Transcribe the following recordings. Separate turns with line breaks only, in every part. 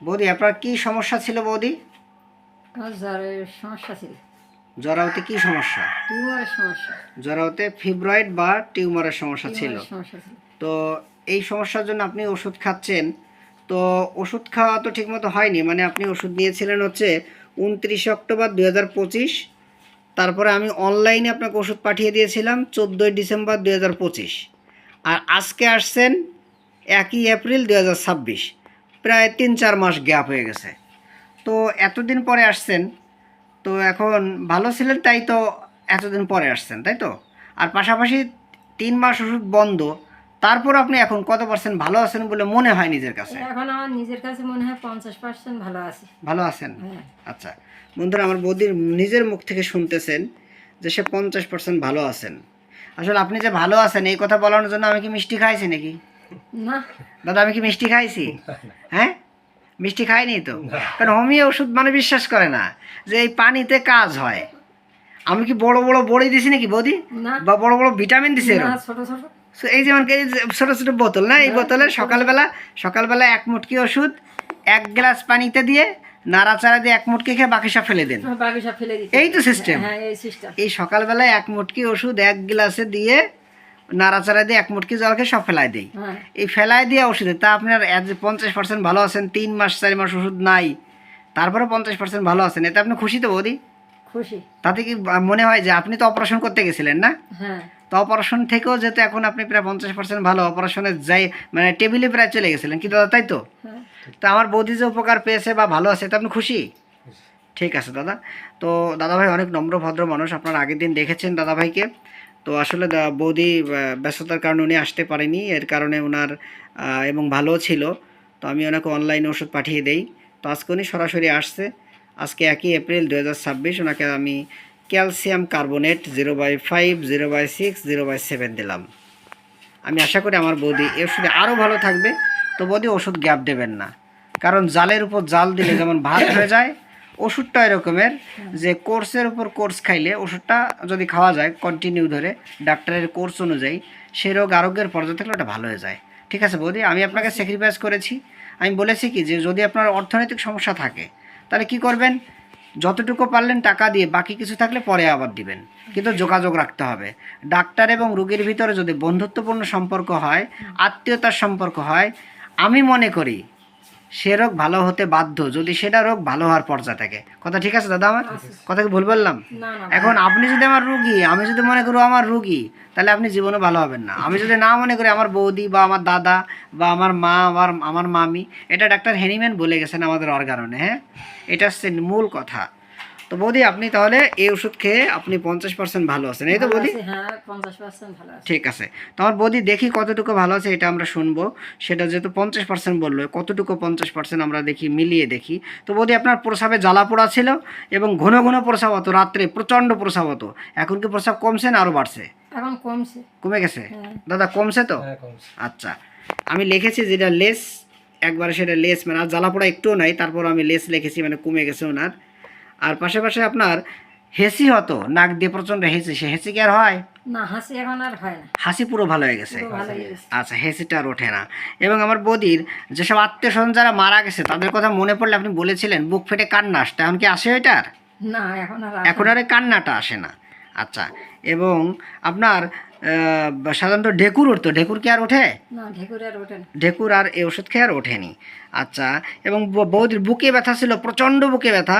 বৌদি আপনার কি সমস্যা ছিল বৌদি?
আমার জ্বরের সমস্যা ছিল,
জরাউতে কি সমস্যা?
টিউমারের সমস্যা।
জরাউতে ফিব্রয়েড বা টিউমারের সমস্যা ছিল।
টিউমারের সমস্যা ছিল।
তো এই সমস্যার জন্য আপনি ওষুধ খাচ্ছেন। তো ওষুধ খাওয়া তো ঠিকমতো হয়নি, মানে আপনি ওষুধ নিয়েছিলেন হচ্ছে 29 অক্টোবর 2025। তারপরে আমি অনলাইনে আপনাকে ওষুধ পাঠিয়ে দিয়েছিলাম 14 ডিসেম্বর 2025। আর আজকে আসছেন 1 এপ্রিল 2026। প্রায় 3-4 মাস গ্যাপ হয়ে গেছে। তো এতদিন পরে আসছেন, তো এখন ভালো ছিলেন তাই তো এতদিন পরে আসছেন, তাই তো? আর পাশাপাশি 3 মাস ওষুধ বন্ধ, তারপর আপনি এখন কত পার্সেন্ট ভালো আছেন বলে মনে হয় নিজের কাছে?
এখন আমার নিজের কাছে মনে হয় 50% ভালো আছে।
ভালো আছেন?
হ্যাঁ।
আচ্ছা বন্ধুরা, আমার বৌদির নিজের মুখ থেকে শুনতেছেন যে সে 50% ভালো আছেন। আসলে আপনি যে ভালো আছেন এই কথা বলানোর জন্য আমি কি মিষ্টি খাইছি নাকি?
না,
দাদা আমি কি মিষ্টি খাইছি? হ্যাঁ, মিষ্টি খাইনি তো। কারণ হোমিও ওষুধ মানে বিশ্বাস করে না যে এই পানিতে কাজ হয়। আমি কি বড় বড় বড়ি দিছি নাকি বৌদি?
না,
বা বড় বড় ভিটামিন দিছি
না,
এরকম?
ছোট ছোট।
So, এই যেমন এই যে ছোট ছোট বোতল না, এই বোতলে সকালবেলা 1 মুটকি ওষুধ 1 গ্লাস পানিতে দিয়ে নাড়াচাড়া দিয়ে 1 মুটকি খেয়ে বাকি সব ফেলে দেন।
বাকি সব ফেলে দিতে।
এই তো সিস্টেম।
হ্যাঁ, এই সিস্টেম।
এই সকালবেলায় 1 মুটকি ওষুধ 1 গ্লাসে দিয়ে নাড়াচাড়া দিয়ে 1 মুটকি জল খেয়ে সব ফেলাই দেই।
হ্যাঁ,
এই ফেলাই দিয়ে ওষুধে তা আপনার 50% ভালো আছেন, 3 মাস 4 মাস ওষুধ নাই, তারপরে 50% ভালো আছেন, এতে আপনি খুশি তো বৌদি?
খুশি।
তাতে কি মনে হয় যে আপনি তো অপারেশন করতে গেছিলেন না?
হ্যাঁ,
তো অপারেশন থেকেও যেহেতু এখন আপনি প্রায় 50% ভালো, অপারেশনে যাই মানে টেবিলে প্রায় চলে গেছিলেন কি দাদা, তাই তো?
হ্যাঁ।
তো আমার বৌদি যে উপকার পেয়েছে বা ভালো আছে, তো আপনি খুশি? ঠিক আছে দাদা। তো দাদাভাই অনেক নম্র ভদ্র মানুষ, আপনারা আগের দিন দেখেছেন দাদাভাইকে। তো আসলে বৌদি ব্যস্ততার কারণে উনি আসতে পারেনি, এর কারণে ওনার এবং ভালোও ছিল। তো আমি ওনাকে অনলাইনে ওষুধ পাঠিয়ে দেই। তো আজকে উনি সরাসরি আসছে। আজকে 1 এপ্রিল 2026 ওনাকে আমি ক্যালসিয়াম কার্বনেট 0/5, 0/6, 0/7 দিলাম। আমি আশা করি আমার বৌদি এই ওষুধে আরও ভালো থাকবে। তো বৌদি ওষুধ গ্যাপ দেবেন না, কারণ জালের উপর জাল দিলে যেমন ভাত হয়ে যায়, ওষুধটা এরকমের যে কোর্সের উপর কোর্স খাইলে ওষুধটা যদি খাওয়া যায় কন্টিনিউ ধরে ডাক্তারের কোর্স অনুযায়ী, সেই রোগ আরোগ্যের পর্যায়ে থাকলে ওটা ভালো হয়ে যায়। ঠিক আছে বৌদি, আমি আপনাকে স্যাক্রিফাইস করেছি। আমি বলেছি কি যে যদি আপনার অর্থনৈতিক সমস্যা থাকে তাহলে কি করবেন, যতটুকু পারলেন টাকা দিয়ে, বাকি কিছু থাকলে পরে আবার দিবেন, কিন্তু যোগাযোগ রাখতে হবে। ডাক্তার এবং রোগীর ভিতরে যদি বন্ধুত্বপূর্ণ সম্পর্ক হয়, আত্মীয়তার সম্পর্ক হয়, আমি মনে করি সে রোগ ভালো হতে বাধ্য যদি সেটা রোগ ভালো হওয়ার পর্যায়ে থাকে। কথা ঠিক আছে দাদা? আমার কথা কি ভুল বললাম?
না, না।
এখন আপনি যদি আমার রুগী, আমি যদি মনে করি আমার রুগী, তাহলে আপনি জীবনে ভালো হবেন না। আমি যদি না মনে করি আমার বৌদি বা আমার দাদা বা আমার মা, আমার মামি, এটা ডাক্তার হেনিম্যান বলে গেছেন আমাদের অর্গাননে। হ্যাঁ, এটা হচ্ছে মূল কথা। তো বৌদি আপনি তাহলে এই ওষুধ খেয়ে আপনি 50% ভালো আছেন, এই তো
ভালো
বৌদি?
আছে, হ্যাঁ, 50% ভালো আছে।
ঠিক আছে। তো আমার বৌদি দেখি কতটুকু ভালো আছে এটা আমরা শুনবো। সেটা যেহেতু 50% বললো, কতটুকু 50% আমরা দেখি, মিলিয়ে দেখি। তো বৌদি আপনার প্রস্রাবে জ্বালা পোড়া ছিল এবং ঘন ঘন প্রস্রাব হতো, রাত্রে প্রচণ্ড প্রস্রাব হতো, এখন কি প্রস্রাব কমছে না আরও বাড়ছে?
এখন কমছে।
কমে গেছে?
হ্যাঁ।
দাদা কমছে তো? আচ্ছা, আমি লিখেছি যেটা লেস, একবারে সেটা লেস, মানে আর জ্বালা পোড়া একটুও নাই, তারপর আমি লেস লিখেছি, মানে কমে গেছে ওনার। আর পাশাপাশি আপনার হেসি হতো, নাক দিয়ে প্রচণ্ড হেসি, সে হেসি কি আর হয়?
না, হাসি এখন আর হয় না।
হাসি পুরো ভালো হয়ে গেছে।
পুরো ভালো হয়ে গেছে।
আচ্ছা, হেসিটা আর ওঠে না। এবং আমার বৌদির যেসব আত্মীয় স্বজন যারা মারা গেছে তাদের কথা মনে পড়লে আপনি বলেছিলেন বুক ফেটে কান্না আসতে, এখন কি আসে ওইটার?
না, এখন আর
এখন আর এই কান্নাটা আসে না। আচ্ছা, এবং আপনার সাধারণত ঢেকুর উঠতো, ঢেকুর কি আর ওঠে?
না, ঢেকুর আর ওঠে না।
ঢেকুর আর এই ওষুধ খেয়ে আর ওঠেনি। আচ্ছা, এবং বৌদির বুকে ব্যথা ছিল, প্রচণ্ড বুকে ব্যথা,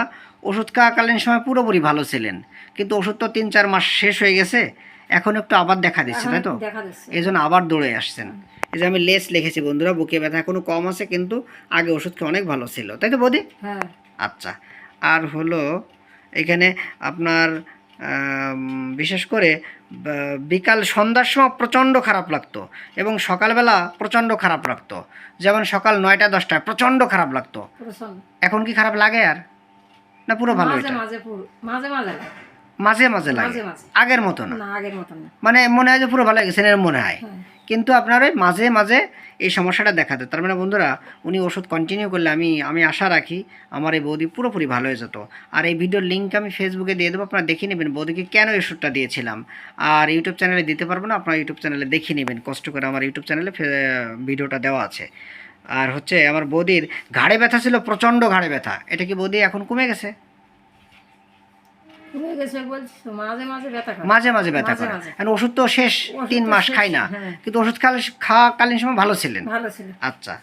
ওষুধ খাওয়াকালীন সময় পুরোপুরি ভালো ছিলেন, কিন্তু ওষুধ তো 3-4 মাস শেষ হয়ে গেছে, এখন একটু আবার দেখা দিচ্ছে,
এখন
তাই তো?
দেখা যাচ্ছে।
এই জন্য আবার দৌড়ে আসছেন। এই যে আমি লেস লিখেছি বন্ধুরা, বুকে ব্যথা এখনও কম আছে, কিন্তু আগে ওষুধ খেয়ে অনেক ভালো ছিল, তাই তো বৌদি?
হ্যাঁ।
আচ্ছা, আর হলো এখানে আপনার বিশেষ করে বিকাল সন্ধ্যার সময় প্রচণ্ড খারাপ লাগতো এবং সকালবেলা প্রচণ্ড খারাপ লাগতো, যেমন সকাল 9টা-10টায় প্রচণ্ড খারাপ লাগতো।
প্রচন্ড।
এখন কি খারাপ লাগে আর না পুরো ভালো?
মাঝে
এটা
মাঝে মাঝে মাঝে লাগে।
মাঝে মাঝে লাগে,
মাঝে মাঝে।
আগের মতো না।
না, আগের মতন না।
মানে মনে হয় যে পুরো ভালো হয়ে গেছেন এর মনে হয়,
হ্যাঁ।
কিন্তু আপনার ওই মাঝে মাঝে এই সমস্যাটা দেখা দেয়। তার মানে বন্ধুরা উনি ওষুধ কন্টিনিউ করলে আমি আশা রাখি আমার এই বৌদি পুরোপুরি ভালো হয়ে যেত। আর এই ভিডিওর লিঙ্ক আমি ফেসবুকে দিয়ে দেবো, আপনারা দেখে নেবেন বৌদিকে কেন এই ওষুধটা দিয়েছিলাম। আর ইউটিউব চ্যানেলে দিতে পারবো না, আপনারা ইউটিউব চ্যানেলে দেখে নেবেন কষ্ট করে, আমার ইউটিউব চ্যানেলে ভিডিওটা দেওয়া আছে। আর হচ্ছে আমার বৌদির ঘাড়ে ব্যথা ছিল, প্রচণ্ড ঘাড়ে ব্যথা, এটা কি বৌদি এখন কমে গেছে?
কমে গেছে বলছি তো, মাঝে মাঝে ব্যথা করে।
মাঝে মাঝে ব্যথা
মাঝে
করে,
মাঝে।
আর ওষুধ তো শেষ,
ওষুধ
3
তো
মাস
শেষ,
খাই না,
হ্যাঁ।
কিন্তু ওষুধ খাওয়াকালীন সময় ভালো ছিলেন।
ভালো ছিল।
আচ্ছা,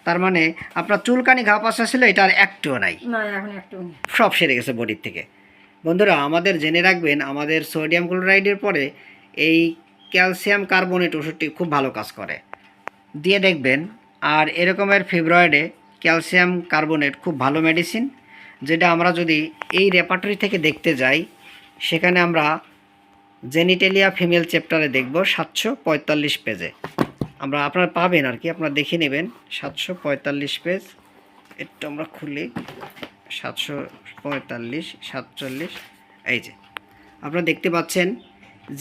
তার মানে আপনার চুলকানি ঘা পাশা ছিল, এটা আর একটুও নাই,
না এখন একটু নেই।
সব সেরে গেছে বডির থেকে। বন্ধুরা আমাদের জেনে রাখবেন, আমাদের সোডিয়াম ক্লোরাইডের পরে এই ক্যালসিয়াম কার্বনেট ওষুধটি খুব ভালো কাজ করে, দিয়ে দেখবেন। আর এরকমের ফিব্রয়েডে ক্যালসিয়াম কার্বনেট খুব ভালো মেডিসিন, যেটা আমরা যদি এই রেপার্টরি থেকে দেখতে যাই, সেখানে আমরা জেনিটেলিয়া ফিমেল চ্যাপ্টারে দেখব 745 পেজে আপনারা পাবেন আর কি, আপনারা দেখে নেবেন 745 পেজ। একটু আমরা খুলি, 745 47, এই যে আপনারা দেখতে পাচ্ছেন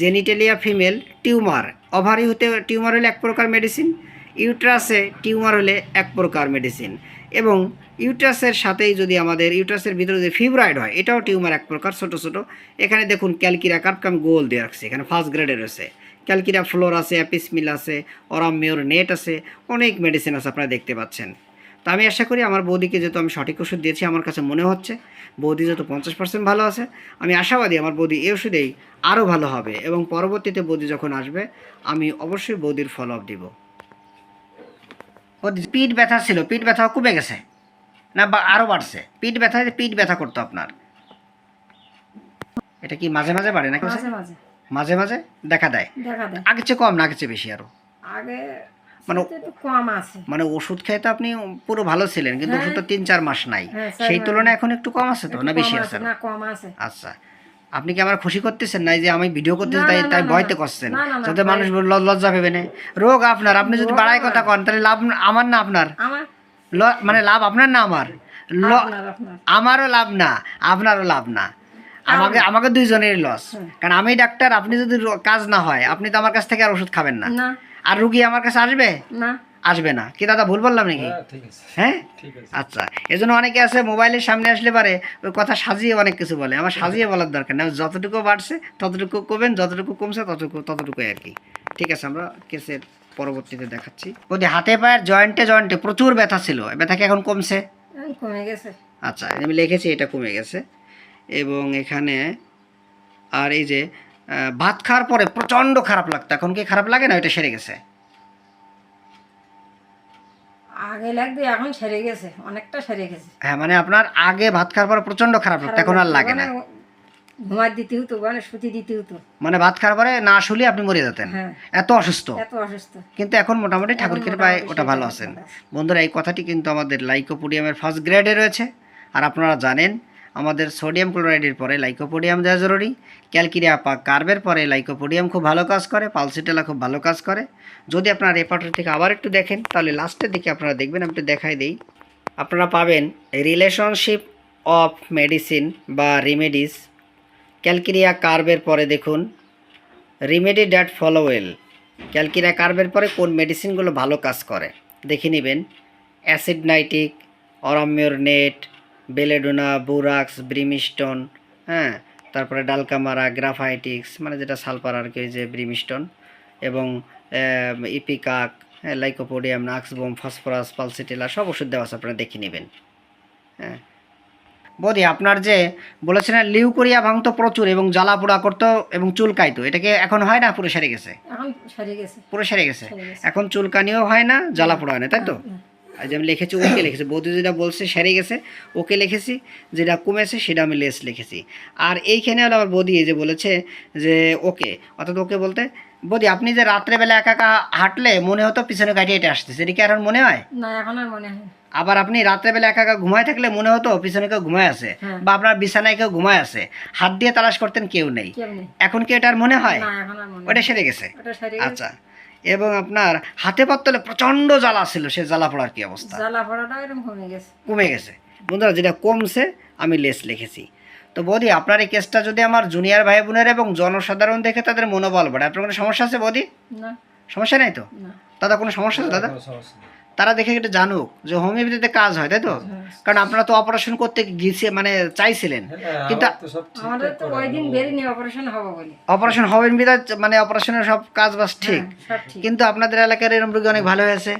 জেনিটেলিয়া ফিমেল টিউমার, ওভারি হতে টিউমার হলে এক প্রকার মেডিসিন, ইউট্রাসে টিউমার হলে এক প্রকার মেডিসিন, এবং ইউট্রাসের সাথেই যদি আমাদের ইউট্রাসের ভিতরে যে ফিব্রয়েড হয়, এটাও টিউমার এক প্রকার, ছোটো ছোটো। এখানে দেখুন ক্যালকিরা কার্পকাম গোল দিয়ে রাখছে, এখানে ফার্স্ট গ্রেডের রয়েছে, ক্যালকিরা ফ্লোর আছে, অ্যাপিসমিল আছে, অরামিওর নেট আছে, অনেক মেডিসিন আছে আপনারা দেখতে পাচ্ছেন। তো আমি আশা করি আমার বৌদিকে যেহেতু আমি সঠিক ওষুধ দিয়েছি, আমার কাছে মনে হচ্ছে বৌদি যেহেতু 50% ভালো আছে, আমি আশাবাদী আমার বৌদি এই ওষুধেই আরও ভালো হবে, এবং পরবর্তীতে বৌদি যখন আসবে আমি অবশ্যই বৌদির ফলো আপ দিব। বৌদি পিঠ ব্যথা ছিল, পিঠ ব্যথাও কমে গেছে না বা আরও বাড়ছে? পিঠ ব্যথা করতো আপনার, এটা কি মাঝে মাঝে বাড়ে নাকি?
মাঝে মাঝে
মাঝে মাঝে দেখা দেয়,
দেখা দেয়।
আগের চেয়ে কম না আগের চেয়ে বেশি আরও?
আগে
মানে
মানে একটু কম আছে।
মানে ওষুধ খেয়ে তো আপনি পুরো ভালো ছিলেন, কিন্তু
হ্যাঁ।
ওষুধ তো 3-4 মাস নাই,
হ্যাঁ, 4
সেই
মাস।
তুলনায় এখন একটু কম আছে তো,
একটু
না
কম
বেশি
আছে,
আছে?
না কম আছে।
আচ্ছা, আপনি কি আমার খুশি করতেছেন না, এই যে আমি ভিডিও করতেছি
না,
তাই
না,
তাই
না,
ভয়তে
না।
করছেন,
না, না, না,
যাতে
ভয়-
মানুষ লজ্জা ভেবে নেয়? রোগ আপনার, আপনি যদি
রোগ
বাড়াই
আমার।
কথা কন তাহলে লাভ আমার না আপনার?
আমার
মানে লাভ আপনার না আমার?
আপনার
আমারও লাভ না, আপনারও লাভ না, আমাকে দুইজনেরই লস।
হুম।
কারণ আমি ডাক্তার, আপনি যদি কাজ না হয় আপনি তো আমার কাছ থেকে আর ওষুধ খাবেন না,
না
আর রুগী আমার কাছে আসবে?
না
আসবে না। কি দাদা ভুল বললাম নাকি?
ঠিক আছে,
হ্যাঁ,
ঠিক আছে।
আচ্ছা। এজন্য অনেকে আছে মোবাইলের সামনে আসলে পারে ওই কথা সাজিয়ে অনেক কিছু বলে, আমার সাজিয়ে বলার দরকার নেই, যতটুকু বাড়ছে ততটুকু কমেন, যতটুকু কমছে ততটুকুই আর কি। ঠিক আছে, আমরা কেসের পরবর্তীতে দেখাচ্ছি। ওদের হাতে পায়ের জয়েন্টে প্রচুর ব্যথা ছিল, ব্যথা কি এখন কমছে?
এখন কমে গেছে।
আচ্ছা, আমি লিখেছি এটা কমে গেছে। এবং এখানে আর এই যে ভাত খাওয়ার পরে প্রচণ্ড খারাপ লাগতো, এখন কি খারাপ লাগে না? এটা সেরে গেছে?
আগে লাগবে, এখন সেরে গেছে, অনেকটা সেরে গেছে।
হ্যাঁ, মানে আপনার আগে ভাত খাওয়ার পরে প্রচণ্ড খারাপ লাগতো, এখন আর লাগে না?
ঘুমার দিতে হতো, মানে সুতি দিতে হতো।
মানে ভাত খাওয়ার পরে না শুলে আপনি মরে যেতেন,
হ্যাঁ।
এত অসুস্থ।
এত অসুস্থ।
কিন্তু এখন মোটামুটি ঠাকুর
এখন
কৃপায়
মোটামুটি
ওটা ভালো
সেটা
আছেন।
ভালো আছে।
বন্ধুরা এই কথাটি কিন্তু আমাদের লাইকোপোডিয়ামের ফার্স্ট গ্রেডে রয়েছে। আর আপনারা জানেন আমাদের সোডিয়াম ক্লোরাইডের পরে লাইকোপোডিয়াম দেওয়া জরুরি, ক্যালকিরিয়া কার্বের পরে লাইকোপোডিয়াম খুব ভালো কাজ করে, পালসিটেলা খুব ভালো কাজ করে। যদি আপনারা রেপার্টরি থেকে আবার একটু দেখেন তাহলে লাস্টের দিকে আপনারা দেখবেন, আমি একটু দেখাই দিই, আপনারা পাবেন রিলেশনশিপ অফ মেডিসিন বা রিমেডিস। ক্যালকিরিয়া কার্বের পরে দেখুন remedy that follow well, calcarea কার্বের পরে কোন মেডিসিনগুলো ভালো কাজ করে দেখে নেবেন। অ্যাসিড নাইট্রিক, অরামিওর নেট, বেলেডোনা, বুরাক্স, ব্রিমিস্টন, হ্যাঁ, তারপরে ডালকামারা, গ্রাফাইটিক্স মানে যেটা সালফার আর কি, যে ব্রিমিস্টন, এবং ইপিকাক, হ্যাঁ, লাইকোপোডিয়াম, নাক্সবোম, ফসফরাস, পালসিটেলা, সব ওষুধ দেওয়া আছে, আপনারা দেখে নেবেন। হ্যাঁ বৌদি, আপনার যে বলেছিলেন লিউকোরিয়া ভাঙতো প্রচুর এবং জ্বালা পোড়া করতো এবং চুলকাইতো, এটাকে এখন হয় না? পুরো সেরে গেছে?
এখন সেরে গেছে।
পুরো সেরে গেছে,
সেরে গেছে।
এখন চুলকানিও হয় না, জ্বালা পোড়া হয় না, তাই তো?
হুম।
আর যে আমি লিখেছি ওকে লিখেছি, বৌদি যেটা বলছে সেরে গেছে ওকে লিখেছি, যেটা কমেছে সেটা আমি লেস লিখেছি। আর এইখানে হলো আমার বৌদি এই যে বলেছে যে ওকে, অর্থাৎ ওকে বলতে বৌদি আপনি যে রাত্রেবেলা একা একা হাঁটলে মনে হতো পিছনে গাড়ি এটা আসতেছে, এটা কি এখন মনে হয়?
না এখন আর মনে হয় না।
আবার আপনি রাত্রেবেলা একা একা ঘুমায় থাকলে মনে হতো পিছনে কেউ ঘুমায় আছে,
হ্যাঁ।
বা আপনার বিছানায় কেউ ঘুমায় আছে, হাত দিয়ে তালাশ করতেন কেউ নেই,
কেউ নেই।
এখন কি এটার মনে হয়?
না এখন আর মনে হয়
ওটা
না।
সেরে গেছে?
ওটা সেরে গেছে।
আচ্ছা। এবং আপনার হাতে পাতলে প্রচণ্ড জ্বালা ছিল, সে জ্বালা পড়ার কি অবস্থা?
জ্বালা পড়াটা এরকম কমে গেছে।
কমে গেছে। বন্ধুরা যেটা কমছে আমি লেস লিখেছি। তো বৌদি আপনার এই কেসটা যদি আমার জুনিয়র ভাই বোনেরা এবং জনসাধারণ দেখে তাদের মনোবল বাড়ে, আপনার কোনো সমস্যা আছে বৌদি?
না
সমস্যা নেই তো?
না
দাদা কোনো সমস্যা আছে দাদা?
কোনো সমস্যা নেই।
তারা দেখে এটা জানুক যে হোমিওপ্যাথিতে কাজ হয়, তাই তো? কারণ আপনারা তো অপারেশন করতে গিয়েছে মানে চাইছিলেন, কিন্তু
আমাদের তো ওই দিন বেরিনি অপারেশন হবে বলে।
অপারেশন হবেন বিধায় মানে অপারেশনের সব কাজ বাজ ঠিক,
সব ঠিক।
কিন্তু আপনাদের এলাকার এরকম রোগী অনেক ভালো হয়েছে,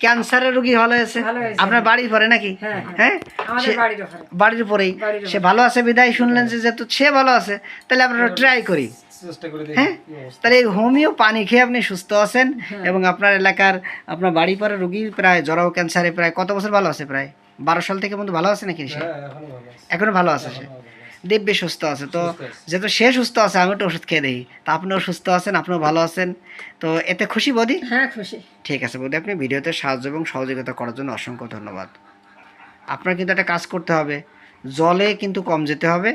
ক্যান্সারের রোগী ভালো হয়েছে।
ভালো হয়েছে।
আপনার বাড়ি পরে নাকি?
হ্যাঁ,
হ্যাঁ,
আমাদের বাড়ির ওখানে।
বাড়ির উপরেই
বাড়ির
সে ভালো আছে বিদায় শুনলেন যে যেহেতু সে ভালো আছে, তাহলে আপনারা ট্রাই করি।
চেষ্টা করে
হ্যাঁ,
দেখি কি অবস্থা।
তাহলে এই হোমিও পানি খেয়ে আপনি সুস্থ আছেন, এবং আপনার এলাকার আপনার বাড়ি পরে রোগী প্রায় জরাও ক্যান্সারে প্রায় কত বছর ভালো আছে? প্রায় 12 সাল থেকে মতো ভালো আছে নাকি সে?
হ্যাঁ, এখনো ভালো আছে।
এখনো ভালো আছে সে,
এখনো ভালো আছে।
দিব্যি সুস্থ আছে। তো
সুস্থ আছে।
যেহেতু সে সুস্থ আছে, আমি তো ওষুধ খেয়ে দিই, তা আপনিও সুস্থ আছেন, আপনিও ভালো আছেন, তো এতে খুশি বৌদি?
হ্যাঁ, খুশি।
ঠিক আছে বৌদি, আপনি ভিডিওতে সাহায্য এবং সহযোগিতা করার জন্য অসংখ্য ধন্যবাদ। আপনার কিন্তু একটা কাজ করতে হবে, জলে কিন্তু কম যেতে হবে,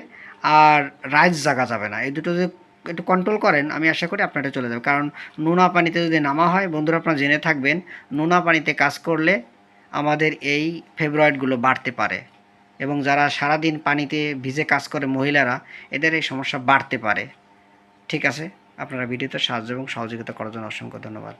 আর রাইস জাগা যাবে না, এই দুটো যদি একটু কন্ট্রোল করেন আমি আশা করি আপনার এটা চলে যাবে। কারণ নোনা পানিতে যদি নামা হয়, বন্ধুরা আপনারা জেনে থাকবেন, নোনা পানিতে কাজ করলে আমাদের এই ফেব্রয়েডগুলো বাড়তে পারে, এবং যারা সারাদিন পানিতে ভিজে কাজ করে মহিলারা, এদের এই সমস্যা বাড়তে পারে। ঠিক আছে, আপনারা ভিডিওতে সাহায্য এবং সহযোগিতা করার জন্য অসংখ্য ধন্যবাদ।